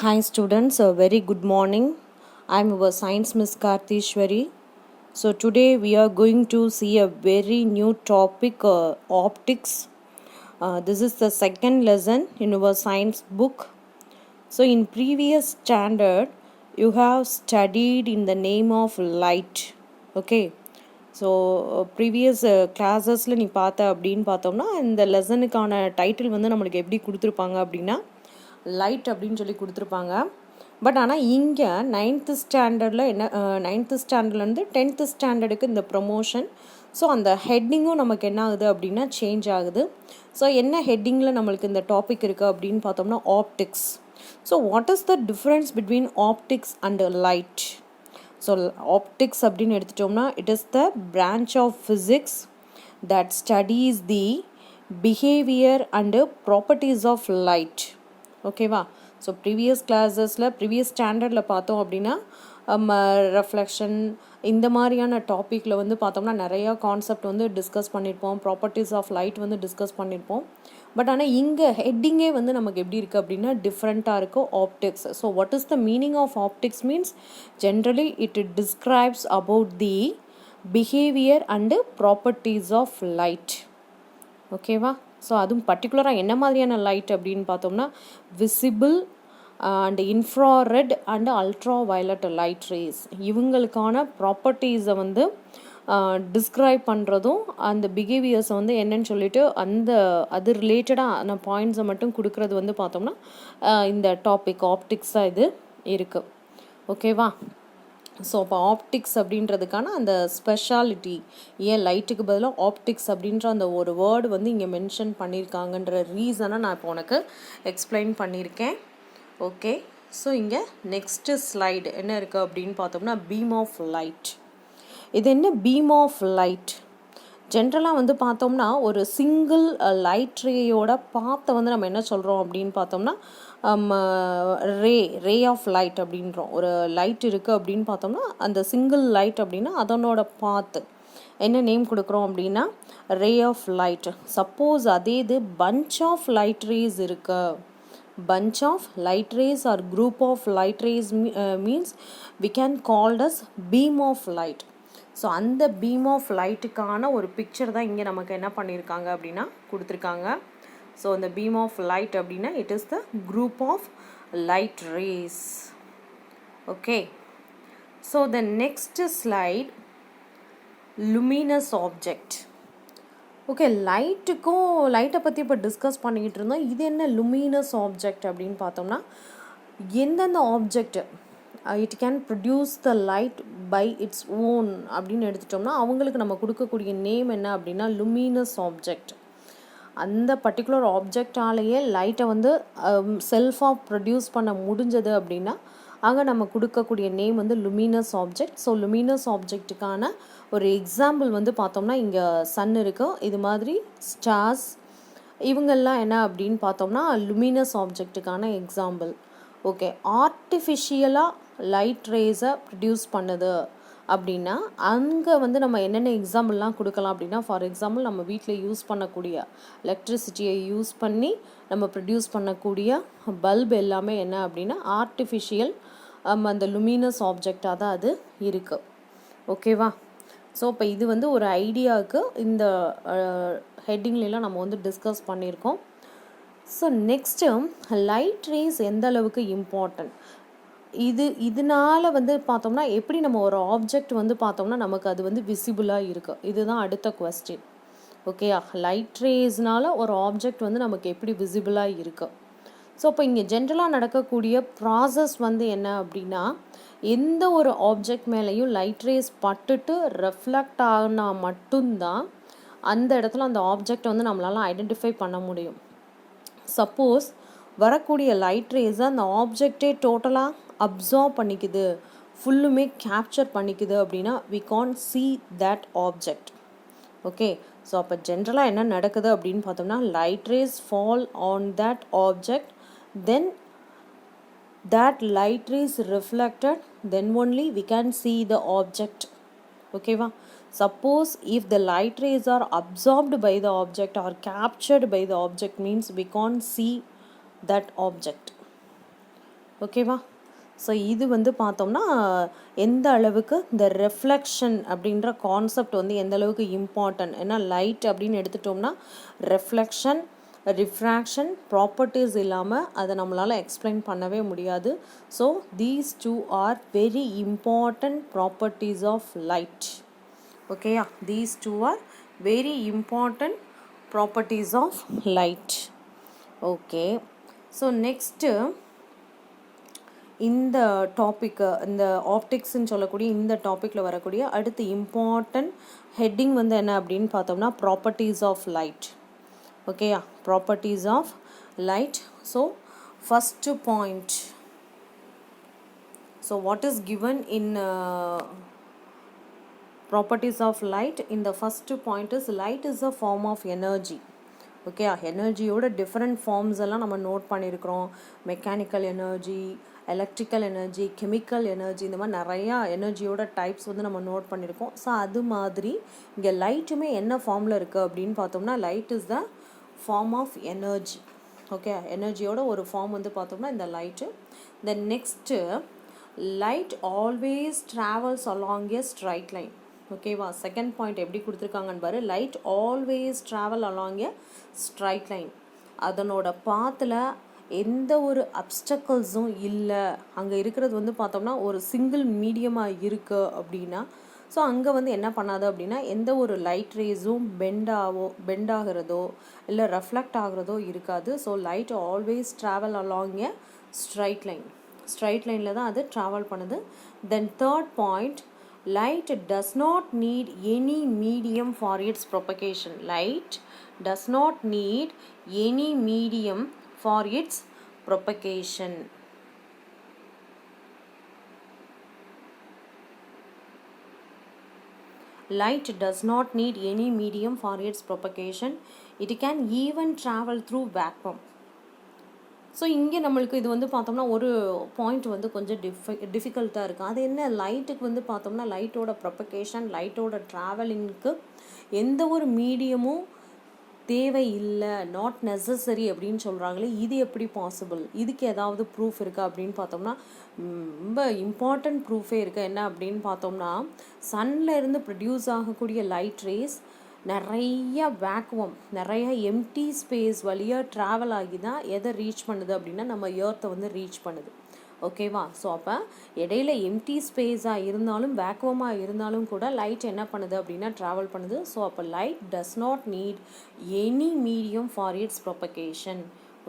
Hi students, a very good morning. I am your science miss Karthishwari. So today we are going to see a very new topic, optics. This is the second lesson in our science book. So in previous standard you have studied in the name of light. Okay. So previous கிளாஸஸில் நீ பார்த்த அப்படின்னு பார்த்தோம்னா இந்த லெசனுக்கான title வந்து நம்மளுக்கு எப்படி கொடுத்துருப்பாங்க அப்படின்னா லைட் அப்படின்னு சொல்லி கொடுத்துருப்பாங்க. பட் ஆனால் இங்கே நைன்த்து ஸ்டாண்டர்டில் நைன்த்து ஸ்டாண்டர்ட்லேருந்து 10th ஸ்டாண்டர்டுக்கு இந்த ப்ரொமோஷன். ஸோ அந்த ஹெட்டிங்கும் நமக்கு என்ன ஆகுது அப்படின்னா சேஞ்ச் ஆகுது. ஸோ என்ன ஹெட்டிங்கில் நம்மளுக்கு இந்த டாபிக் இருக்குது அப்படின்னு பார்த்தோம்னா optics. So what is the difference between optics and light? So optics அப்படின்னு எடுத்துட்டோம்னா it is the branch of physics that studies the behaviour and properties of light. ஓகேவா? ஸோ ப்ரீவியஸ் ஸ்டாண்டர்டில் பார்த்தோம் அப்படின்னா ரெஃப்ளெக்ஷன் இந்த மாதிரியான டாப்பிக்கில் வந்து பார்த்தோம்னா நிறையா கான்செப்ட் வந்து டிஸ்கஸ் பண்ணியிருப்போம், ப்ராப்பர்ட்டிஸ் ஆஃப் லைட் வந்து டிஸ்கஸ் பண்ணியிருப்போம். பட் ஆனால் இங்கே ஹெட்டிங்கே வந்து நமக்கு எப்படி இருக்குது அப்படின்னா டிஃப்ரெண்ட்டாக இருக்கும் optics. So what is the meaning of optics means generally it describes about the behaviour and properties of light. ஓகேவா? ஸோ அதுவும் பர்டிகுலராக என்ன மாதிரியான லைட் அப்படின்னு பார்த்தோம்னா visible and infrared and ultraviolet light rays இவங்களுக்கான ப்ராப்பர்ட்டிஸை வந்து டிஸ்கிரைப் பண்ணுறதும் அந்த பிஹேவியர்ஸை வந்து என்னன்னு சொல்லிட்டு அது ரிலேட்டடான பாயிண்ட்ஸை மட்டும் கொடுக்குறது வந்து பார்த்தோம்னா இந்த டாபிக் ஆப்டிக்ஸாக இது இருக்குது. ஓகேவா? ஸோ அப்போ ஆப்டிக்ஸ் அப்படின்றதுக்கான அந்த ஸ்பெஷாலிட்டி, ஏன் லைட்டுக்கு பதிலாக ஆப்டிக்ஸ் அப்படின்ற அந்த ஒரு வேர்டு வந்து இங்கே மென்ஷன் பண்ணியிருக்காங்கன்ற ரீசனை நான் இப்போ உனக்கு எக்ஸ்பிளைன் பண்ணியிருக்கேன். ஓகே, ஸோ இங்கே நெக்ஸ்ட்டு ஸ்லைடு என்ன இருக்குது அப்படின்னு பார்த்தோம்னா பீம் ஆஃப் லைட். இது என்ன பீம் ஆஃப் லைட்? ஜென்ரலாக வந்து பார்த்தோம்னா ஒரு சிங்கிள் லைட் ரேயோட பாத்தை வந்து நம்ம என்ன சொல்கிறோம் அப்படின்னு பார்த்தோம்னா ரே ஆஃப் லைட் அப்படின்றோம். ஒரு லைட் இருக்குது அப்படின்னு பார்த்தோம்னா அந்த சிங்கிள் லைட் அப்படின்னா அதனோட பாத்து என்ன நேம் கொடுக்குறோம் அப்படின்னா ரே ஆஃப் லைட். சப்போஸ் அதே இது பஞ்ச் ஆஃப் லைட் ரேஸ் இருக்கு, bunch of light rays or group of light rays means we can called as beam of light. So அந்த பீம் ஆஃப் லைட்டுக்கான ஒரு பிக்சர் தான் இங்கே நமக்கு என்ன பண்ணியிருக்காங்க அப்படின்னா கொடுத்துருக்காங்க. ஸோ இந்த பீம் ஆஃப் லைட் அப்படின்னா it is the group of light rays. Okay, so the next slide luminous object. Okay, லைட்டை பற்றி இப்போ டிஸ்கஸ் பண்ணிக்கிட்டு இருந்தோம். இது என்ன லுமினஸ் ஆப்ஜெக்ட் அப்படின்னு பார்த்தோம்னா எந்தெந்த object it can produce the light by its own அப்படின்னு எடுத்துட்டோம்னா அவங்களுக்கு நம்ம கொடுக்கக்கூடிய நேம் என்ன அப்படின்னா லுமினஸ் ஆப்ஜெக்ட். அந்த பர்டிகுலர் ஆப்ஜெக்டாலேயே லைட்டை வந்து செல்ஃபாக ப்ரொடியூஸ் பண்ண முடிஞ்சது அப்படின்னா அங்கே நம்ம கொடுக்கக்கூடிய நேம் வந்து லுமினஸ் ஆப்ஜெக்ட். ஸோ லுமினஸ் ஆப்ஜெக்ட்டுக்கான ஒரு எக்ஸாம்பிள் வந்து பார்த்தோம்னா இங்கே சன் இருக்கும், இது மாதிரி ஸ்டார்ஸ் இவங்கெல்லாம் என்ன அப்படின்னு பார்த்தோம்னா லுமினஸ் ஆப்ஜெக்ட்டுக்கான எக்ஸாம்பிள். ஓகே, ஆர்டிஃபிஷியலாக லைட் ரேஸை ப்ரொடியூஸ் பண்ணுது அப்படின்னா அங்கே வந்து நம்ம என்னென்ன எக்ஸாம்பிள்லாம் கொடுக்கலாம் அப்படின்னா ஃபார் எக்ஸாம்பிள் நம்ம வீட்டில் யூஸ் பண்ணக்கூடிய எலக்ட்ரிசிட்டியை யூஸ் பண்ணி நம்ம ப்ரொடியூஸ் பண்ணக்கூடிய பல்ப் எல்லாமே என்ன அப்படின்னா ஆர்டிஃபிஷியல் அந்த லுமினஸ் ஆப்ஜெக்டாக தான் அது இருக்குது. ஓகேவா? ஸோ இப்போ இது வந்து ஒரு ஐடியாவுக்கு இந்த ஹெட்டிங்லாம் நம்ம வந்து டிஸ்கஸ் பண்ணியிருக்கோம். ஸோ நெக்ஸ்ட்டு லைட் ரேஸ் எந்த அளவுக்கு இம்பார்ட்டன்ட், இதனால் வந்து பார்த்தோம்னா எப்படி நம்ம ஒரு ஆப்ஜெக்ட் வந்து பார்த்தோம்னா நமக்கு அது வந்து விசிபிளாக இருக்குது, இதுதான் அடுத்த கொஸ்டின். ஓகே, லைட் ரேஸ்னால் ஒரு ஆப்ஜெக்ட் வந்து நமக்கு எப்படி விசிபிளாக இருக்குது. ஸோ இப்போ இங்கே ஜென்ரலாக நடக்கக்கூடிய ப்ராசஸ் வந்து என்ன அப்படின்னா எந்த ஒரு ஆப்ஜெக்ட் மேலேயும் லைட் ரேஸ் பட்டுட்டு ரெஃப்ளெக்ட் ஆனால் மட்டும்தான் அந்த இடத்துல அந்த ஆப்ஜெக்ட் வந்து நம்மளால் ஐடென்டிஃபை பண்ண முடியும். சப்போஸ் வரக்கூடிய லைட் ரேஸை அந்த ஆப்ஜெக்டே டோட்டலாக அப்சார்ப் பண்ணிக்குது, ஃபுல்லுமே கேப்சர் பண்ணிக்குது அப்படின்னா we can't see that object. Okay, so அப்போ ஜென்ரலாக என்ன நடக்குது அப்படின்னு பார்த்தோம்னா light race fall on that object, then that light rays reflected, then only we can see the object. ஓகேவா? Suppose if the light rays are absorbed by the object or captured by the object means we can't see that object. ஓகேவா? So இது வந்து பார்த்தோம்னா எந்த அளவுக்கு இந்த reflection அப்படின்ற concept வந்து எந்த அளவுக்கு இம்பார்ட்டன்ட். ஏன்னா லைட் அப்படின்னு எடுத்துட்டோம்னா ரெஃப்ளெக்ஷன், ரிஃப்ராக்ஷன் ப்ராப்பர்ட்டிஸ் இல்லாமல் அதை நம்மளால் எக்ஸ்பிளைன் பண்ணவே முடியாது. So these two are very important properties of light. ஓகேயா? These two are very important properties of light. Okay. So next இந்த டாப்பிக்கு, இந்த ஆப்டிக்ஸ்ன்னு சொல்லக்கூடிய இந்த டாப்பிக்கில் வரக்கூடிய அடுத்து இம்பார்ட்டன்ட் ஹெட்டிங் வந்து என்ன அப்படின்னு பார்த்தோம்னா ப்ராப்பர்ட்டிஸ் ஆஃப் லைட். ஓகேயா? Properties of light. So first point. So what is given in properties of light? In the first point is light is a form of energy. Okay, எனர்ஜியோட different forms எல்லாம் நம்ம note பண்ணியிருக்கிறோம். Mechanical energy, electrical energy, chemical energy, இந்த மாதிரி நிறையா எனர்ஜியோட types வந்து நம்ம note பண்ணியிருக்கோம். ஸோ அது மாதிரி இங்கே லைட்டுமே என்ன ஃபார்மில் இருக்குது அப்படின்னு பார்த்தோம்னா light is the form of energy. Okay, எனர்ஜியோட ஒரு ஃபார்ம் வந்து பார்த்தோம்னா இந்த light. Then next light always travels along a straight line. ஓகேவா? செகண்ட் பாயிண்ட் எப்படி கொடுத்துருக்காங்கன்னு பாரு. Light always travel along a straight line. அதனோட பாத்தில் எந்த ஒரு அப்டக்கிள்ஸும் இல்லை. அங்கே இருக்கிறது வந்து பார்த்தோம்னா ஒரு சிங்கிள் மீடியமாக இருக்குது அப்படின்னா, ஸோ அங்கே வந்து என்ன பண்ணாது அப்படின்னா எந்த ஒரு லைட் ரேஸும் பெண்ட் ஆகிறதோ இல்லை ரெஃப்ளெக்ட் ஆகிறதோ இருக்காது. So light always travel along a straight line. Straight லைனில் தான் அது ட்ராவல் பண்ணுது. Then third point, light does not need any medium for its propagation. Light does not need any medium for its propagation. Light does not need any medium for its propagation. It can even travel through vacuum. So இங்கே நம்மளுக்கு இது வந்து பார்த்தோம்னா ஒரு point வந்து கொஞ்சம் டிஃபிகல்ட்டாக இருக்குது. அது என்ன, லைட்டுக்கு வந்து பார்த்தோம்னா லைட்டோட ப்ரொபகேஷன், லைட்டோட ட்ராவலிங்க்கு எந்த ஒரு மீடியமும் தேவை இல்லை, நாட் நெசசரி அப்படின்னு சொல்கிறாங்களே, இது எப்படி பாசிபிள்? இதுக்கு ஏதாவது ப்ரூஃப் இருக்கா அப்படின்னு பார்த்தோம்னா ரொம்ப இம்பார்ட்டண்ட் ப்ரூஃபே இருக்குது. என்ன அப்படின்னு பார்த்தோம்னா சன்னில் இருந்து ப்ரொடியூஸ் ஆகக்கூடிய லைட் ரேஸ் நிறைய வேக்குவம், நிறைய எம்டி ஸ்பேஸ் வழியாக ட்ராவல் ஆகி தான் எதை ரீச் பண்ணுது அப்படின்னா நம்ம எர்த்தை வந்து ரீச் பண்ணுது. ஓகேவா? ஸோ அப்போ இடையில எம்டி ஸ்பேஸாக இருந்தாலும் வேக்குவமாக இருந்தாலும் கூட லைட் என்ன பண்ணுது அப்படின்னா ட்ராவல் பண்ணுது. ஸோ அப்போ light does not need any medium for its propagation.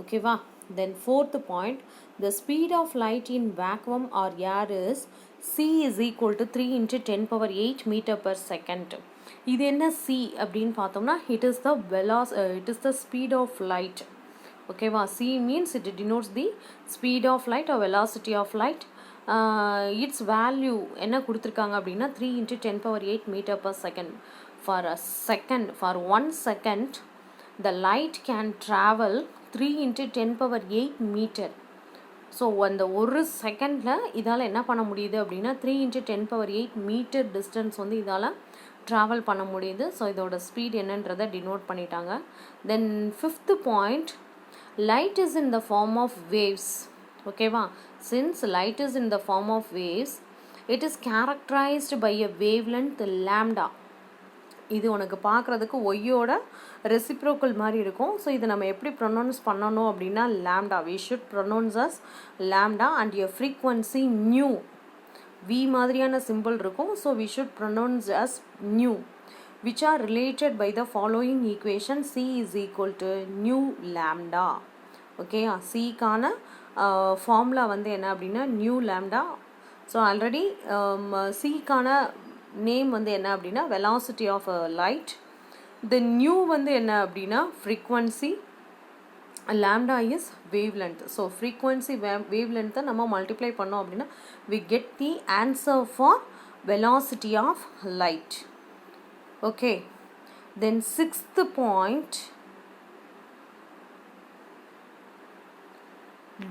ஓகேவா? Then fourth point, the speed of light in vacuum or air is c is equal to 3 × 10⁸ m/s. இது என்ன c அப்படின்னு பார்த்தோம்னா it is the speed of light. ஓகேவா? c means it denotes the speed of light or velocity of light. its value என்ன கொடுத்துருக்காங்க அப்படின்னா 3 × 10⁸ m/s. For 1 second the light can travel 3 × 10⁸ meter. So அந்த ஒரு செகண்டில் இதால் என்ன பண்ண முடியுது அப்படின்னா 3 × 10⁸ மீட்டர் டிஸ்டன்ஸ் வந்து இதால் ட்ராவல் பண்ண முடியுது. ஸோ இதோட ஸ்பீட் என்னன்றதை டினோட் பண்ணிட்டாங்க. Then fifth point, light is in the form of waves. ஓகேவா? Since light is in the form of waves, it is characterized by a wavelength lambda. இது உனக்கு பார்க்குறதுக்கு ஒய்யோட ரெசிப்ரோக்கல் மாதிரி இருக்கும். ஸோ இதை நம்ம எப்படி ப்ரொனவுன்ஸ் பண்ணணும் அப்படின்னா lambda. We should pronounce as lambda and a frequency nu. V மாதிரியான சிம்பிள் இருக்கும். So we should pronounce as nu which are related by the following equation. C is equal to nu lambda. Okay, சிக்கான formula வந்து என்ன அப்படின்னா nu lambda. So already சிக்கான name வந்து என்ன அப்படின்னா velocity of light. The nu வந்து என்ன அப்படின்னா frequency, lambda is wavelength. So frequency வேவ் லென்த்தை நம்ம மல்டிப்ளை பண்ணோம் அப்படின்னா we get the answer for velocity of light. Okay, then sixth point,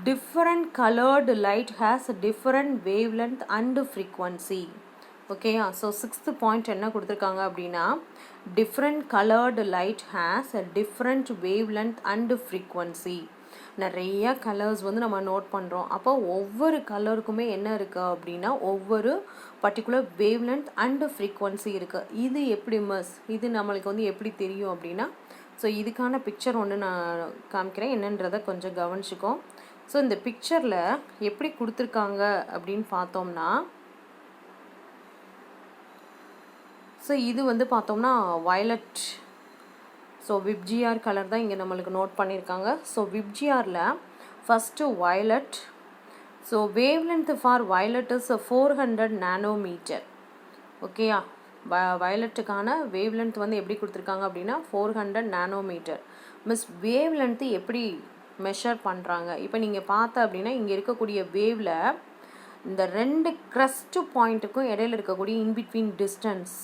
different colored light has a different wavelength and frequency. Okay, so sixth point என்ன கொடுத்திருக்காங்க அப்படின்னா different colored light has a different wavelength and frequency. நிறைய colours வந்து நம்ம note பண்ணுறோம். அப்போ ஒவ்வொரு கலருக்குமே என்ன இருக்குது அப்படின்னா ஒவ்வொரு particular wave length and frequency இருக்குது. இது எப்படி மிஸ், இது நம்மளுக்கு வந்து எப்படி தெரியும் அப்படின்னா, ஸோ இதுக்கான பிக்சர் ஒன்று நான் காமிக்கிறேன், என்னன்றதை கொஞ்சம் கவனிச்சுக்கோ. ஸோ இந்த பிக்சரில் எப்படி கொடுத்துருக்காங்க அப்படின்னு பார்த்தோம்னா, ஸோ இது வந்து பார்த்தோம்னா வயலட். ஸோ விப்ஜிஆர் கலர் தான் இங்கே நம்மளுக்கு நோட் பண்ணியிருக்காங்க. ஸோ விப்ஜிஆரில் first violet. So wave length for violet is 400 nanometre. ஓகேயா, வயலட்டுக்கான வேவ் லென்த் வந்து எப்படி கொடுத்துருக்காங்க அப்படின்னா 400 நானோமீட்டர். மிஸ் வேவ் லென்த்து எப்படி மெஷர் பண்ணுறாங்க? இப்போ நீங்கள் பார்த்த அப்படின்னா இங்கே இருக்கக்கூடிய வேவில் இந்த 2 க்ரஸ்ட்டு பாயிண்ட்டுக்கும் இடையில இருக்கக்கூடிய இன்பிட்வீன் டிஸ்டன்ஸ்,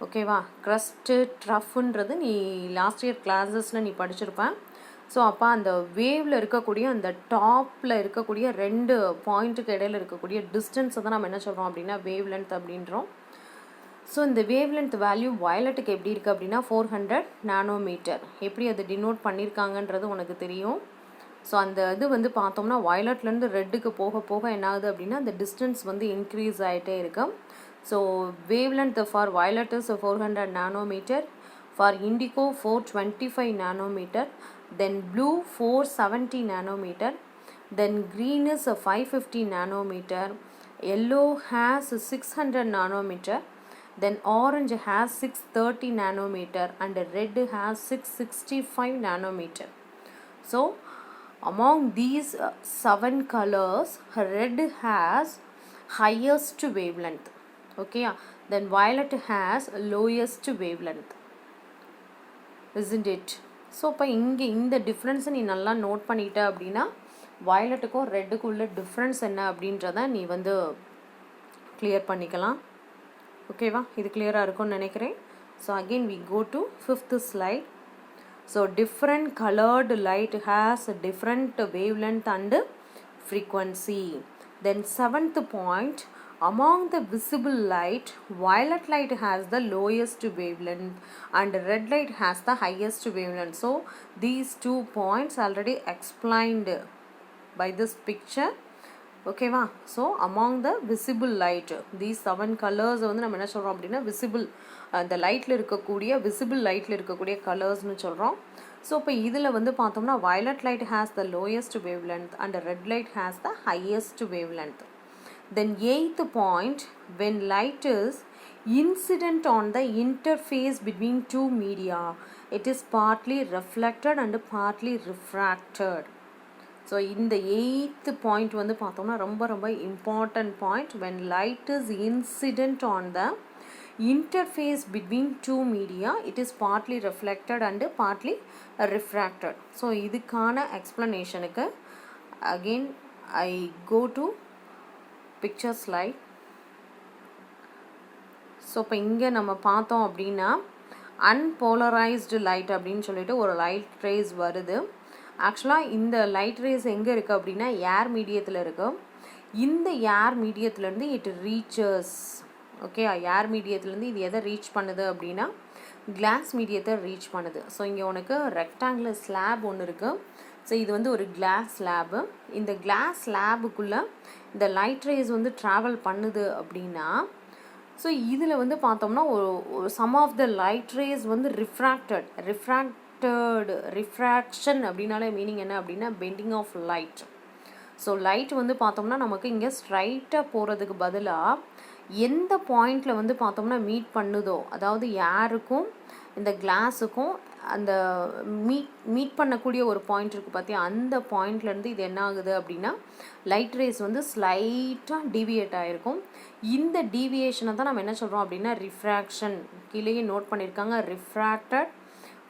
ஓகேவா, க்ரஸ்ட்டு ட்ரஃப்ன்றது நீ லாஸ்ட் இயர் கிளாஸஸில் நீ படிச்சிருப்பேன். ஸோ அப்போ அந்த வேவில் இருக்கக்கூடிய அந்த டாப்பில் இருக்கக்கூடிய 2 பாயிண்ட்டுக்கு இடையில இருக்கக்கூடிய டிஸ்டன்ஸை தான் நம்ம என்ன சொல்கிறோம் அப்படின்னா வேவ் லென்த் அப்படின்றோம். ஸோ இந்த வேவ் லென்த் வேல்யூ வயலட்டுக்கு எப்படி இருக்குது அப்படின்னா 400 நானோமீட்டர். எப்படி அது டினோட் பண்ணியிருக்காங்கன்றது உனக்கு தெரியும். ஸோ அந்த இது வந்து பார்த்தோம்னா வயலட்லேருந்து ரெட்டுக்கு போக போக என்ன ஆகுது அப்படின்னா அந்த டிஸ்டன்ஸ் வந்து இன்க்ரீஸ் ஆகிட்டே இருக்கு. So wave length for violet is 400 nanometre, for indigo 425 nanometre, then blue 470 nanometre, then green is 550 nanometer, yellow has 600 nanometer, then orange has 630 nanometer and red has 665 nanometer. So among these 7 colors, red has highest wavelength, okay, then violet has lowest wavelength, isn't it? So இப்போ இங்கே இந்த டிஃப்ரென்ஸை நீ நல்லா note பண்ணிட்ட அப்படின்னா வயலட்டுக்கும் ரெட்டுக்கும் உள்ள difference என்ன அப்படின்றத நீ வந்து கிளியர் பண்ணிக்கலாம். ஓகேவா, இது கிளியராக இருக்கும்னு நினைக்கிறேன். So again we go to 5th slide. So different coloured light has different wavelength and frequency. Then 7th point, among the visible light, violet light has the lowest wavelength and red light has the highest wavelength. So these 2 points already explained by this picture. Okay va? So among the visible light, these 7 colors வந்து நம்ம என்ன சொல்றோம் அப்படின்னா visible, அந்த லைட்ல இருக்கக்கூடிய visible லைட்ல இருக்கக்கூடிய கலர்ஸ்னு சொல்றோம். ஸோ இப்போ இதில் வந்து பார்த்தோம்னா violet light has the lowest wavelength and red light has the highest wavelength. Then 8th point, when light is incident on the interface between 2 media, it is partly reflected and partly refracted. So இந்த 8th point வந்து பார்த்தோம்னா ரொம்ப ரொம்ப important point. when light is incident on the interface between 2 media, it is partly reflected and partly refracted. So இதுக்கான எக்ஸ்ப்ளனேஷனுக்கு again I go to picture slide. So இப்போ இங்கே நம்ம பார்த்தோம் அப்படின்னா அன்போலரைஸ்டு லைட் அப்படின்னு சொல்லிட்டு ஒரு லைட் ரேஸ் வருது. ஆக்சுவலாக இந்த லைட் ரேஸ் எங்கே இருக்குது அப்படின்னா ஏர் மீடியத்தில் இருக்குது. இந்த ஏர் மீடியத்துலேருந்து இட் ரீச்சஸ், ஓகே, ஏர் மீடியத்துலேருந்து இது எதை ரீச் பண்ணுது அப்படின்னா கிளாஸ் மீடியத்தை ரீச் பண்ணுது. ஸோ இங்கே உனக்கு ரெக்டாங்குலர் ஸ்லாப் ஒன்று இருக்குது. ஸோ இது வந்து ஒரு கிளாஸ் ஸ்லாபு. இந்த கிளாஸ் ஸ்லாபுக்குள்ளே இந்த லைட் ரேஸ் வந்து ட்ராவல் பண்ணுது அப்படின்னா ஸோ இதில் வந்து பார்த்தோம்னா ஒரு some of the light rays வந்து ரிஃப்ராக்ஷன் அப்படின்னாலே மீனிங் என்ன அப்படின்னா bending of light. So light வந்து பார்த்தோம்னா நமக்கு இங்கே ஸ்ட்ரைட்டாக போகிறதுக்கு பதிலாக எந்த பாயிண்டில் வந்து பார்த்தோம்னா மீட் பண்ணுதோ, அதாவது ஏருக்கும் இந்த கிளாஸுக்கும் அந்த மீட் பண்ணக்கூடிய ஒரு பாயிண்ட் இருக்குது பார்த்தியா, அந்த பாயிண்ட்லேருந்து இது என்ன ஆகுது அப்படின்னா லைட் ரேஸ் வந்து ஸ்லைட்டாக டீவியேட் ஆகிருக்கும். இந்த டீவியேஷனை தான் நம்ம என்ன சொல்கிறோம் அப்படின்னா ரிஃப்ராக்ஷன். கீழேயே நோட் பண்ணியிருக்காங்க, ரிஃப்ராக்டட்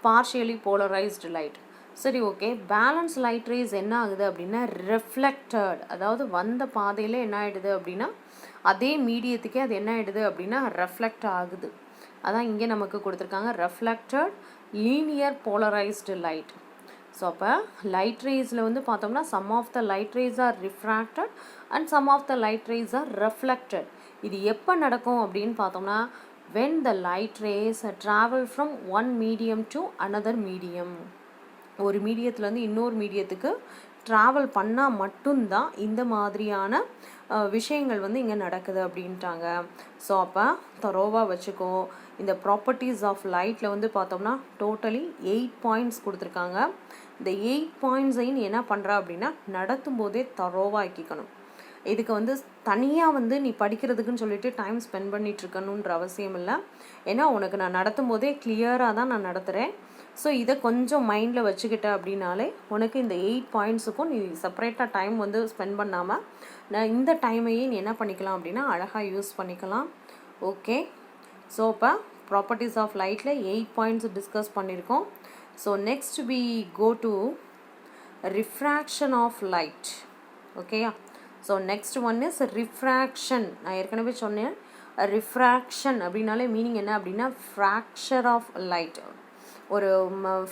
பார்ஷியலி போலரைஸ்டு லைட். சரி, ஓகே. பேலன்ஸ் லைட் ரேஸ் என்ன ஆகுது அப்படின்னா ரெஃப்ளெக்டட், அதாவது வந்த பாதையில் என்ன ஆகிடுது அப்படின்னா அதே மீடியத்துக்கே அது என்ன ஆகிடுது அப்படின்னா ரெஃப்ளெக்ட் ஆகுது. அதான் இங்கே நமக்கு கொடுத்துருக்காங்க reflected linear polarised light. So அப்போ லைட் ரேஸில் வந்து பார்த்தோம்னா some of the light rays are refracted and some of the light rays are reflected. இது எப்போ நடக்கும் அப்படின்னு பார்த்தோம்னா when the light rays travel from one medium to another medium. ஒரு மீடியத்துலேருந்து இன்னொரு மீடியத்துக்கு ட்ராவல் பண்ணால் மட்டும்தான் இந்த மாதிரியான விஷயங்கள் வந்து இங்கே நடக்குது அப்படின்ட்டாங்க. ஸோ அப்போ தரோவாக வச்சுக்கோ. இந்த ப்ராப்பர்ட்டிஸ் ஆஃப் லைட்டில் வந்து பார்த்தோம்னா டோட்டலி 8 பாயிண்ட்ஸ் கொடுத்துருக்காங்க. இந்த 8 பாயிண்ட்ஸையும் நீ என்ன பண்ணுற அப்படின்னா நடத்தும் போதே தரோவாக ஆக்கிக்கணும். இதுக்கு வந்து தனியாக வந்து நீ படிக்கிறதுக்குன்னு சொல்லிட்டு டைம் ஸ்பெண்ட் பண்ணிகிட்ருக்கணுன்ற அவசியம் இல்லை. ஏன்னா உனக்கு நான் நடத்தும் போதே கிளியராக தான் நான் நடத்துகிறேன். ஸோ இதை கொஞ்சம் மைண்டில் வச்சுக்கிட்ட அப்படின்னாலே உனக்கு இந்த 8 பாயிண்ட்ஸுக்கும் நீ செப்பரேட்டாக டைம் வந்து ஸ்பெண்ட் பண்ணாமல் நான் இந்த டைமையே நீ என்ன பண்ணிக்கலாம் அப்படின்னா அழகாக யூஸ் பண்ணிக்கலாம். ஓகே, ஸோ இப்போ ப்ராப்பர்ட்டிஸ் ஆஃப் லைட்டில் 8 பாயிண்ட்ஸ் டிஸ்கஸ் பண்ணியிருக்கோம். So next we go to refraction of light. ஓகேயா? So next one is refraction. நான் ஏற்கனவே சொன்னேன், ரிஃப்ராக்ஷன் அப்படின்னாலே மீனிங் என்ன அப்படின்னா ஃப்ராக்சர் ஆஃப் லைட். ஒரு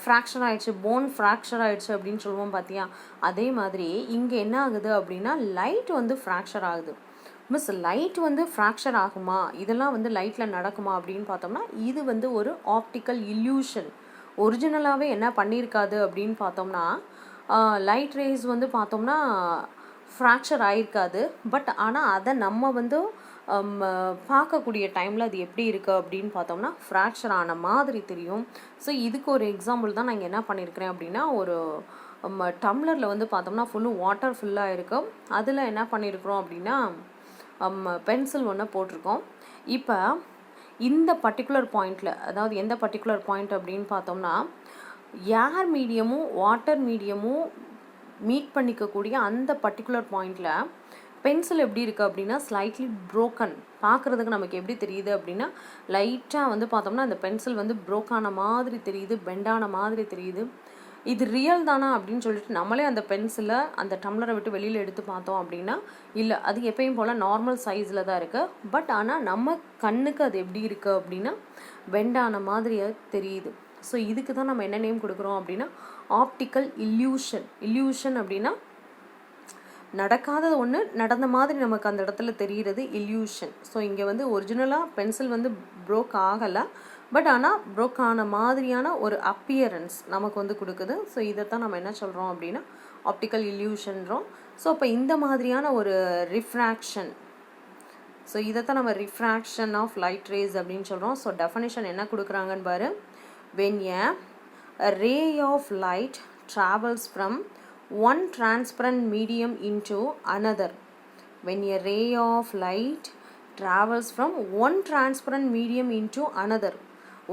ஃப்ராக்சர் ஆகிடுச்சு, போன் ஃப்ராக்சர் ஆகிடுச்சு அப்படின்னு சொல்லுவோம் பார்த்தியா? அதே மாதிரி இங்கே என்ன ஆகுது அப்படின்னா லைட் வந்து ஃப்ராக்சர் ஆகுது. மிஸ் லைட் வந்து ஃப்ராக்சர் ஆகுமா, இதெல்லாம் வந்து லைட்டில் நடக்குமா அப்படின்னு பார்த்தோம்னா இது வந்து ஒரு ஆப்டிக்கல் இல்யூஷன். ஒரிஜினலாகவே என்ன பண்ணியிருக்காது அப்படின்னு பார்த்தோம்னா லைட் ரேஸ் வந்து பார்த்தோம்னா ஃப்ராக்சர் ஆகிருக்காது. பட் ஆனால் அதை நம்ம வந்து பார்க்கக்கூடிய டைமில் அது எப்படி இருக்குது அப்படின்னு பார்த்தோம்னா ஃப்ராக்சர் ஆன மாதிரி தெரியும். ஸோ இதுக்கு ஒரு எக்ஸாம்பிள் தான் நான் இங்கே என்ன பண்ணியிருக்கிறேன் அப்படின்னா ஒரு டம்ளரில் வந்து பார்த்தோம்னா ஃபுல்லும் வாட்டர் ஃபுல்லாக இருக்கும். அதில் என்ன பண்ணியிருக்கிறோம் அப்படின்னா பென்சில் ஒன்று போட்டிருக்கோம். இப்போ இந்த பர்டிகுலர் பாயிண்டில், அதாவது எந்த பர்டிகுலர் பாயிண்ட் அப்படின்னு பார்த்தோம்னா ஏர் மீடியமும் வாட்டர் மீடியமும் மீட் பண்ணிக்கக்கூடிய அந்த பர்டிகுலர் பாயிண்டில் பென்சில் எப்படி இருக்குது அப்படின்னா ஸ்லைட்லி ப்ரோக்கன். பார்க்குறதுக்கு நமக்கு எப்படி தெரியுது அப்படின்னா லைட்டாக வந்து பார்த்தோம்னா அந்த பென்சில் வந்து ப்ரோக்கான மாதிரி தெரியுது, பெண்டான மாதிரி தெரியுது. இது ரியல் தானா அப்படின்னு சொல்லிட்டு நம்மளே அந்த பென்சிலை அந்த டம்ளரை விட்டு வெளியில் எடுத்து பார்த்தோம் அப்படின்னா இல்லை, அது எப்பயும் போல் நார்மல் சைஸில் தான் இருக்குது. பட் ஆனால் நம்ம கண்ணுக்கு அது எப்படி இருக்குது அப்படின்னா பெண்டான மாதிரியாக தெரியுது. ஸோ இதுக்கு தான் நம்ம என்ன நேம் கொடுக்குறோம் அப்படின்னா ஆப்டிக்கல் இல்யூஷன். இல்யூஷன் அப்படின்னா நடக்காதது ஒன்று நடந்த மாதிரி நமக்கு அந்த இடத்துல தெரிகிறது இல்யூஷன். ஸோ இங்கே வந்து ஒரிஜினலாக பென்சில் வந்து ப்ரோக் ஆகலை, பட் ஆனால் ப்ரோக் ஆன மாதிரியான ஒரு அப்பியரன்ஸ் நமக்கு வந்து கொடுக்குது. ஸோ இதைத்தான் நம்ம என்ன சொல்கிறோம் அப்படின்னா ஆப்டிக்கல் இல்யூஷன்றோம். ஸோ அப்போ இந்த மாதிரியான ஒரு ரிஃப்ராக்ஷன், ஸோ இதைத்தான் நம்ம ரிஃப்ராக்ஷன் ஆஃப் லைட் ரேஸ் அப்படின்னு சொல்கிறோம். ஸோ டெஃபனிஷன் என்ன கொடுக்குறாங்கன்னு பாரு. when a ray of light travels from one transparent medium into another. When a ray of light travels from one transparent medium into another.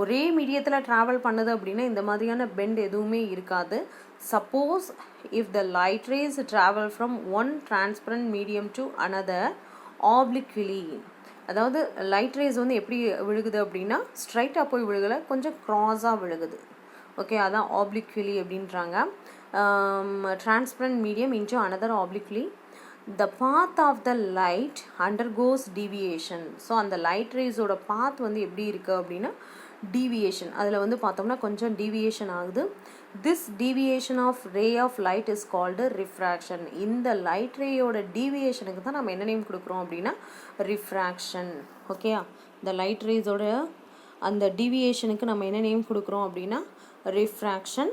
ஒரே மீடியத்தில் travel பண்ணுது அப்படின்னா இந்த மாதிரியான பெண்ட் எதுவுமே இருக்காது. Suppose if the light rays travel from one transparent medium to another obliquely, அதாவது light rays வந்து எப்படி விழுகுது அப்படின்னா ஸ்ட்ரைட்டாக போய் விழுகலை, கொஞ்சம் க்ராஸாக விழுகுது. ஓகே, அதான் ஆப்ளிக்விலி அப்படின்றாங்க. Transparent medium into another obliquely. The path of the light undergoes deviation. So அந்த லைட் ரேஸோட பாத் வந்து எப்படி இருக்குது அப்படின்னா டீவியேஷன், அதில் வந்து பார்த்தோம்னா கொஞ்சம் டீவியேஷன் ஆகுது. This deviation of ray of light is called refraction. இந்த லைட் ரேயோட டீவியேஷனுக்கு தான் நம்ம என்ன நேம் கொடுக்குறோம் அப்படின்னா ரிஃப்ராக்ஷன். ஓகேயா? இந்த லைட் ரேஸோட அந்த டீவியேஷனுக்கு நம்ம என்ன நேம் கொடுக்குறோம் அப்படின்னா ரிஃப்ராக்ஷன்.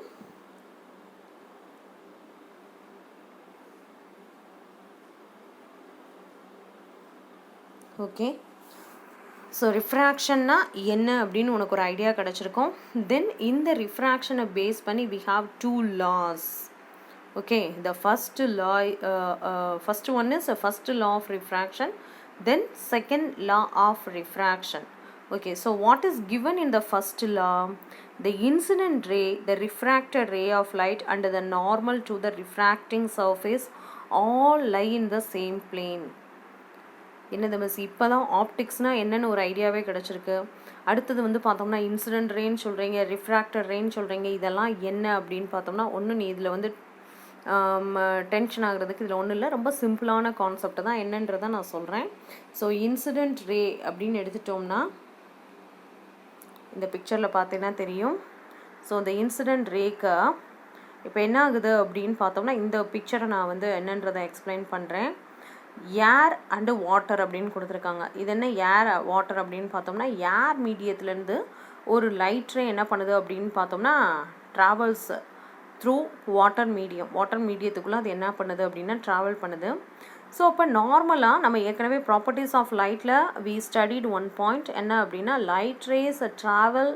ஓகே, ஸோ ரிஃப்ராக்ஷன்னா என்ன அப்படின்னு உனக்கு ஒரு ஐடியா கிடச்சிருக்கும். தென் இந்த ரிஃப்ராக்ஷனை பேஸ் பண்ணி we have 2 laws. Okay, the first one is first law of refraction, then second law of refraction. Okay, so what is given in the first law? The incident ray, the refracted ray of light and the normal to the refracting surface all lie in the same plane. என்னது miss இப்போ தான் ஆப்டிக்ஸ்னால் என்னென்னு ஒரு ஐடியாவே கிடச்சிருக்கு. அடுத்தது வந்து பார்த்தோம்னா இன்சிடென்ட் ரேன்னு சொல்கிறீங்க, ரிஃப்ராக்டர் ரேன்னு சொல்கிறீங்க, இதெல்லாம் என்ன அப்படின்னு பார்த்தோம்னா ஒன்று நீ இதில் வந்து டென்ஷன் ஆகுறதுக்கு இதில் ஒன்றும் இல்லை, ரொம்ப சிம்பிளான கான்செப்ட் தான். என்னன்றதை நான் சொல்கிறேன். ஸோ இன்சிடென்ட் ரே அப்படின்னு எடுத்துட்டோம்னா இந்த பிக்சரில் பார்த்தீங்கன்னா தெரியும். ஸோ இந்த இன்சிடென்ட் ரேக்கு இப்போ என்ன ஆகுது அப்படின்னு பார்த்தோம்னா இந்த பிக்சரை நான் வந்து என்னன்றதை எக்ஸ்பிளைன் பண்ணுறேன். ஏர் அண்டு வாட்டர் அப்படின்னு கொடுத்துருக்காங்க. இது என்ன ஏர் வாட்டர் அப்படின்னு பார்த்தோம்னா ஏர் மீடியத்துலேருந்து ஒரு லைட் ரே என்ன பண்ணுது அப்படின்னு பார்த்தோம்னா ட்ராவல்ஸ் த்ரூ வாட்டர் மீடியத்துக்குள்ளே அது என்ன பண்ணுது அப்படின்னா ட்ராவல் பண்ணுது. ஸோ அப்போ நார்மலாக நம்ம ஏற்கனவே ப்ராப்பர்ட்டிஸ் ஆஃப் லைட்டில் வி ஸ்டடிட் ஒன் பாயிண்ட் என்ன அப்படின்னா light rays travel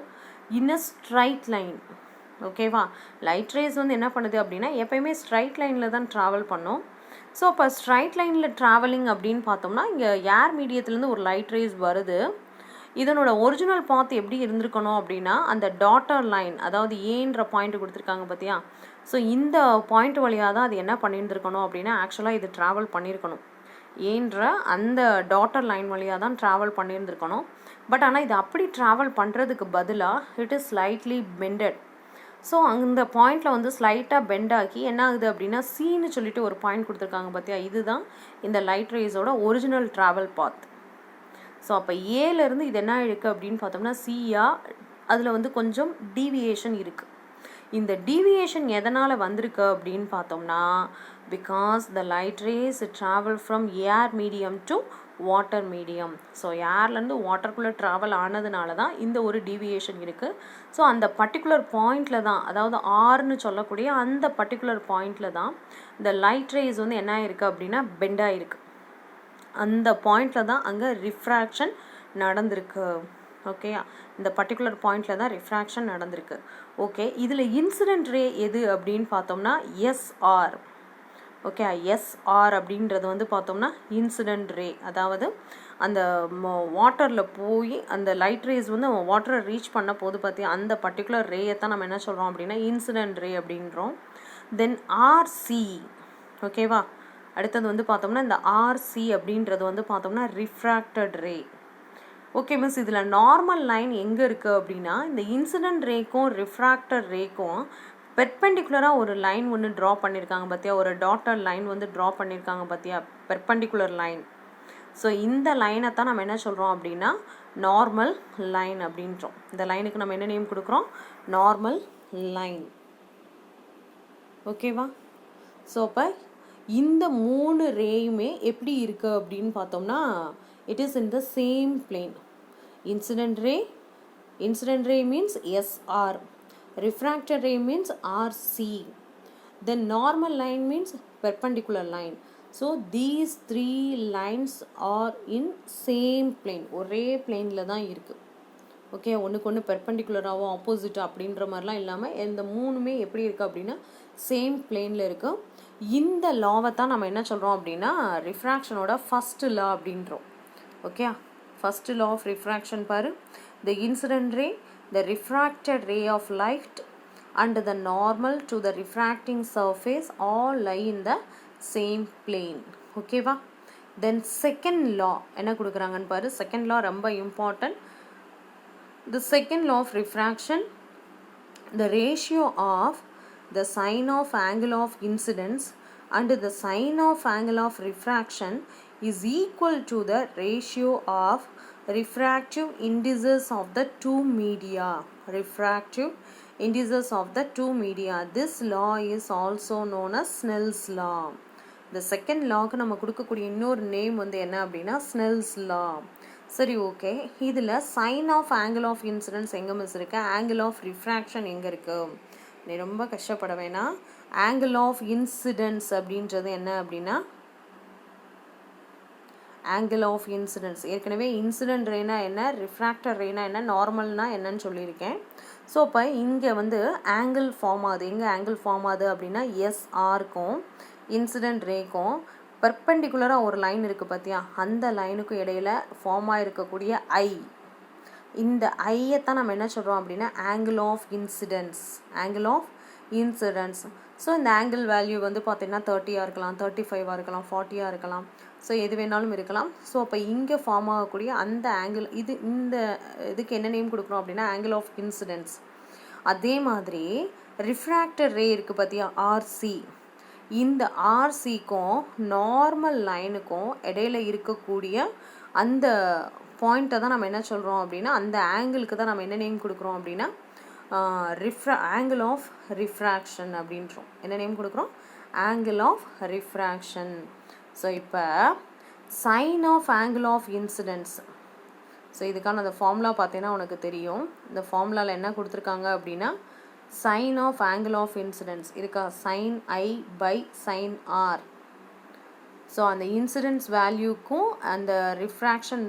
in a straight line. ஓகேவா, லைட் ரேஸ் வந்து என்ன பண்ணுது அப்படின்னா எப்பயுமே ஸ்ட்ரைட் லைனில் தான் ட்ராவல் பண்ணும். ஸோ அப்போ ஸ்ட்ரைட் லைனில் ட்ராவலிங் அப்படின்னு பார்த்தோம்னா இங்கே ஏர் மீடியத்துலேருந்து ஒரு லைட் ரேஸ் வருது. இதனோட ஒரிஜினல் பாத் எப்படி இருந்திருக்கணும் அப்படின்னா அந்த டாட்டர் லைன், அதாவது ஏன்ற பாயிண்ட் கொடுத்துருக்காங்க பார்த்தியா, ஸோ இந்த பாயிண்ட் வழியாக தான் அது என்ன பண்ணியிருந்துருக்கணும் அப்படின்னா ஆக்சுவலாக இது ட்ராவல் பண்ணியிருக்கணும். ஏன்ற அந்த டாட்டர் லைன் வழியாக தான் ட்ராவல் பண்ணியிருந்துருக்கணும். பட் ஆனால் இது அப்படி ட்ராவல் பண்ணுறதுக்கு பதிலாக இட் இஸ் ஸ்லைட்லி பெண்டட். ஸோ அந்த பாயிண்டில் வந்து ஸ்லைட்டாக பெண்ட் ஆகி என்ன ஆகுது அப்படின்னா சீன்னு சொல்லிட்டு ஒரு பாயிண்ட் கொடுத்துருக்காங்க பார்த்தியா, இதுதான் இந்த லைட் ரேஸோட ஒரிஜினல் ட்ராவல் பாத். ஸோ அப்போ ஏலேருந்து இது என்ன இருக்குது அப்படின்னு பார்த்தோம்னா சியா, அதில் வந்து கொஞ்சம் டீவியேஷன் இருக்குது. இந்த டீவியேஷன் எதனால் வந்திருக்கு அப்படின்னு பார்த்தோம்னா because the light rays travel from air medium to water medium. So ஏர்லேருந்து வாட்டருக்குள்ளே ட்ராவல் ஆனதுனால தான் இந்த ஒரு டீவியேஷன் இருக்குது. ஸோ அந்த பர்டிகுலர் பாயிண்டில் தான், அதாவது ஆர்னு சொல்லக்கூடிய அந்த பர்டிகுலர் பாயிண்டில் தான் இந்த லைட் ரேஸ் வந்து என்ன இருக்குது அப்படின்னா பெண்டாக இருக்குது. அந்த பாயிண்டில் தான் அங்கே ரிஃப்ராக்ஷன் நடந்திருக்கு. ஓகேயா, இந்த பர்டிகுலர் பாயிண்டில் தான் ரிஃப்ராக்ஷன் நடந்திருக்கு. ஓகே, இதில் இன்சிடென்ட் ரே எது அப்படின்னு பார்த்தோம்னா எஸ்ஆர். ஓகே, எஸ்ஆர் அப்படின்றது வந்து பார்த்தோம்னா இன்சிடென்ட் ரே, அதாவது அந்த வாட்டரில் போய் அந்த லைட் ரேஸ் வந்து வாட்டரை ரீச் பண்ண போது பார்த்தியா அந்த பர்டிகுலர் ரேயை தான் நம்ம என்ன சொல்கிறோம் அப்படின்னா இன்சிடென்ட் ரே அப்படின்றோம். தென் ஆர்சி. ஓகேவா, அடுத்தது வந்து பார்த்தோம்னா இந்த ஆர்சி அப்படின்றது வந்து பார்த்தோம்னா ரிஃப்ராக்டட் ரே. ஓகே மிஸ், இதில் நார்மல் லைன் எங்கே இருக்குது அப்படின்னா இந்த இன்சிடென்ட் ரேக்கும் ரிஃப்ராக்டட் ரேக்கும் பெர்பெண்டிகுலராக ஒரு லைன் ஒன்று ட்ரா பண்ணியிருக்காங்க பார்த்தியா, ஒரு டாட்டர் லைன் வந்து ட்ரா பண்ணியிருக்காங்க பார்த்தியா, பெர்பெண்டிகுலர் லைன். ஸோ இந்த லைனை தான் நம்ம என்ன சொல்கிறோம் அப்படின்னா நார்மல் லைன் அப்படின்றோம். இந்த லைனுக்கு நம்ம என்ன நேம் கொடுக்குறோம், நார்மல் லைன். ஓகேவா, ஸோ அப்போ இந்த 3 ரேயுமே எப்படி இருக்குது அப்படின்னு பார்த்தோம்னா it is in the same plane. Incident ray means SR, refracted ray means RC, then normal line means perpendicular line. So these 3 lines are in same plane, ஒரே பிளேனில் தான் இருக்குது. ஓகே, ஒன்றுக்கு ஒன்று பெர்பெண்டிகுலராகவோ ஆப்போசிட் அப்படின்ற மாதிரிலாம் இல்லாமல் இந்த 3மே எப்படி இருக்குது அப்படின்னா சேம் பிளேனில் இருக்குது. இந்த லாவை தான் நம்ம என்ன சொல்கிறோம் அப்படின்னா ரிஃப்ராக்ஷனோட ஃபஸ்ட்டு லா அப்படின்றோம். Okay, first law of refraction பாரு, the incident ray, the refracted ray of light and the normal to the refracting surface all lie in the same plane. ஓகேவா, தென் செகண்ட் லா என்ன கொடுக்குறாங்கன்னு பாரு. Second law ரொம்ப important. The second law of refraction, the ratio of the sine of angle of incidence and the sine of angle of refraction is equal to the ratio of refractive indices of the two media. Refractive indices of the two media. This law is also known as Snell's law. The second law க்கு நம்ம கொடுக்கக்கூடிய இன்னொரு name வந்து என்ன அப்படின்னா Snell's law. சரி, okay, இதில் sine of angle of incidence எங்கே மிஸ் இருக்குது, ஆங்கிள் ஆஃப் ரிஃப்ராக்ஷன் எங்கே இருக்குது, நீ ரொம்ப கஷ்டப்பட வேணாம். ஆங்கிள் ஆஃப் இன்சிடென்ஸ் அப்படின்றது என்ன அப்படின்னா ஆங்கிள் ஆஃப் இன்சிடென்ஸ், ஏற்கனவே இன்சிடென்ட் ரேனா என்ன, ரிஃப்ராக்டர் ரேனா என்ன, நார்மல்னா என்னன்னு சொல்லியிருக்கேன். ஸோ இப்போ இங்கே வந்து ஆங்கிள் ஃபார்ம் ஆகுது. எங்கே ஆங்கிள் ஃபார்ம் ஆகுது அப்படின்னா எஸ்ஆருக்கும் இன்சிடென்ட் ரேக்கும் பெர்பெண்டிகுலராக ஒரு லைன் இருக்குது பார்த்தியா, அந்த லைனுக்கும் இடையில் ஃபார்ம் ஆகிருக்கக்கூடிய ஐ, இந்த ஐயை தான் நம்ம என்ன சொல்கிறோம் அப்படின்னா angle of incidence. Angle of incidence. So இந்த ஆங்கிள் வேல்யூ வந்து பார்த்திங்கன்னா 30 இருக்கலாம், 35 இருக்கலாம், 40 இருக்கலாம். ஸோ எது வேணாலும் இருக்கலாம். ஸோ அப்போ இங்கே ஃபார்ம் ஆகக்கூடிய அந்த ஆங்கிள், இந்த இதுக்கு என்ன நேம் கொடுக்குறோம் அப்படின்னா ஆங்கிள் ஆஃப் இன்சிடென்ஸ். அதே மாதிரி ரிஃப்ராக்டட் ரே இருக்குது பார்த்தியா, ஆர்சி. இந்த ஆர்சிக்கும் நார்மல் லைனுக்கும் இடையில இருக்கக்கூடிய அந்த பாயிண்ட்டை தான் நம்ம என்ன சொல்கிறோம் அப்படின்னா அந்த ஆங்கிளுக்கு தான் நம்ம என்ன நேம் கொடுக்குறோம் அப்படின்னா ஆங்கிள் ஆஃப் ரிஃப்ராக்ஷன் அப்படின்றோம். என்ன நேம் கொடுக்குறோம், ஆங்கிள் ஆஃப் ரிஃப்ராக்ஷன். ஸோ இப்போ sine of angle of incidence. So இதுக்கான அந்த ஃபார்முலா பார்த்தீங்கன்னா உனக்கு தெரியும். இந்த ஃபார்முலாவில் என்ன கொடுத்துருக்காங்க அப்படின்னா sine of angle of incidence இருக்கா, sine I by sine r. So அந்த இன்சிடென்ஸ் வேல்யூக்கும் அந்த ரிஃப்ராக்ஷன்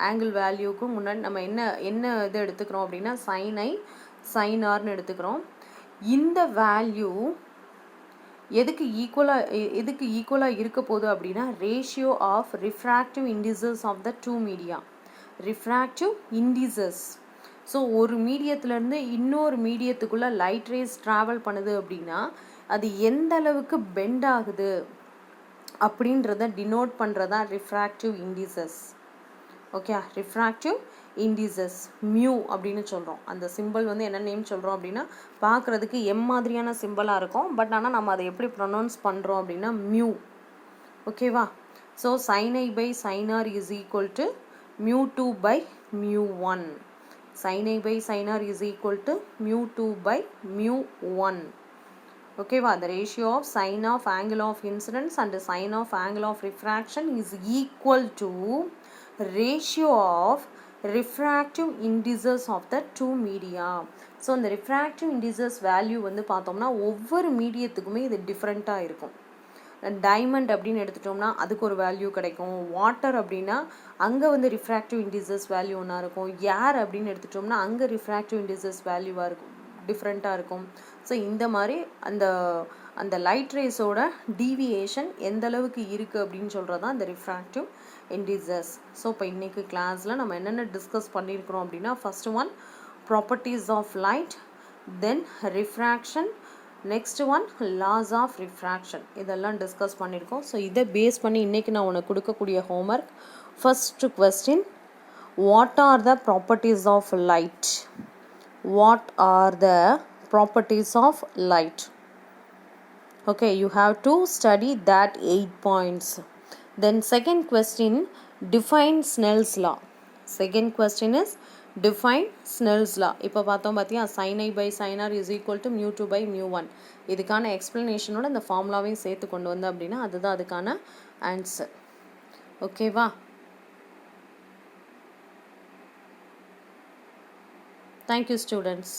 ஆங்கிள் வேல்யூக்கும் முன்னாடி நம்ம என்ன இது எடுத்துக்கிறோம் அப்படின்னா சைன் ஐ சைன் ஆர்னு எடுத்துக்கிறோம். இந்த வேல்யூ எதுக்கு ஈக்குவலாக இருக்க போகுது அப்படின்னா ratio of refractive indices of the two media. Refractive indices. So ஒரு மீடியத்துலேருந்து இன்னொரு மீடியத்துக்குள்ளே லைட் ரேஸ் ட்ராவல் பண்ணுது அப்படின்னா அது எந்த அளவுக்கு பெண்ட் ஆகுது அப்படின்றத டினோட் பண்ணுறதா refractive indices. Okay, refractive indices mu அப்படின்னு சொல்கிறோம். அந்த சிம்பிள் வந்து என்ன நேம் சொல்கிறோம் அப்படின்னா பார்க்குறதுக்கு மாதிரியான சிம்பிளாக இருக்கும், பட் ஆனால் நம்ம அதை எப்படி ப்ரொனவுன்ஸ் பண்ணுறோம் அப்படின்னா மியூ. ஓகேவா? So sine I by sine r is equal to mu 2 by mu 1. sin I by sin R is equal to mu 2 by mu 1. Okay, the ratio of sin of angle of incidence and sin of angle of refraction is equal to ratio of refractive indices of the two media. So the refractive indices value வந்து பார்த்தோம்னா ஒவ்வொரு மீடியத்துக்குமே இது டிஃப்ரெண்ட்டாக இருக்கும். Diamond அப்படின்னு எடுத்துட்டோம்னா அதுக்கு ஒரு வேல்யூ கிடைக்கும். வாட்டர் அப்படின்னா அங்கே வந்து ரிஃப்ராக்டிவ் இண்டிசஸ் வேல்யூ ஒன்றா இருக்கும். ஏர் அப்படின்னு எடுத்துட்டோம்னா அங்கே ரிஃப்ராக்டிவ் இண்டிசஸ் வேல்யூவாக இருக்கும், டிஃப்ரெண்ட்டாக இருக்கும். ஸோ இந்த மாதிரி அந்த லைட் ரேஸோட டீவியேஷன் எந்த அளவுக்கு இருக்குது அப்படின்னு சொல்கிறது தான் இந்த ரிஃப்ராக்டிவ் இண்டிசஸ். ஸோ இப்போ இன்றைக்கி கிளாஸில் நம்ம என்னென்ன டிஸ்கஸ் பண்ணியிருக்கிறோம் அப்படின்னா first one properties of light, then refraction, next one laws of refraction, இதெல்லாம் டிஸ்கஸ் பண்ணியிருக்கோம். ஸோ இதை பேஸ் பண்ணி இன்றைக்கி நான் உனக்கு கொடுக்கக்கூடிய homework first question, what are the properties of light? What are the properties of light? Okay, you have to study that 8 points. Then second question, define Snell's law. Second question is define Snell's law. இப்போ பார்த்தோம் பார்த்தியா sin I by sin R is equal to mu 2 by mu 1. இதுக்கான எக்ஸ்ப்ளனேஷனோட இந்த ஃபார்முலாவையும் சேர்த்து கொண்டு வந்தோம் அப்படின்னா அதுதான் அதுக்கான ஆன்சர். ஓகேவா? Thank you students.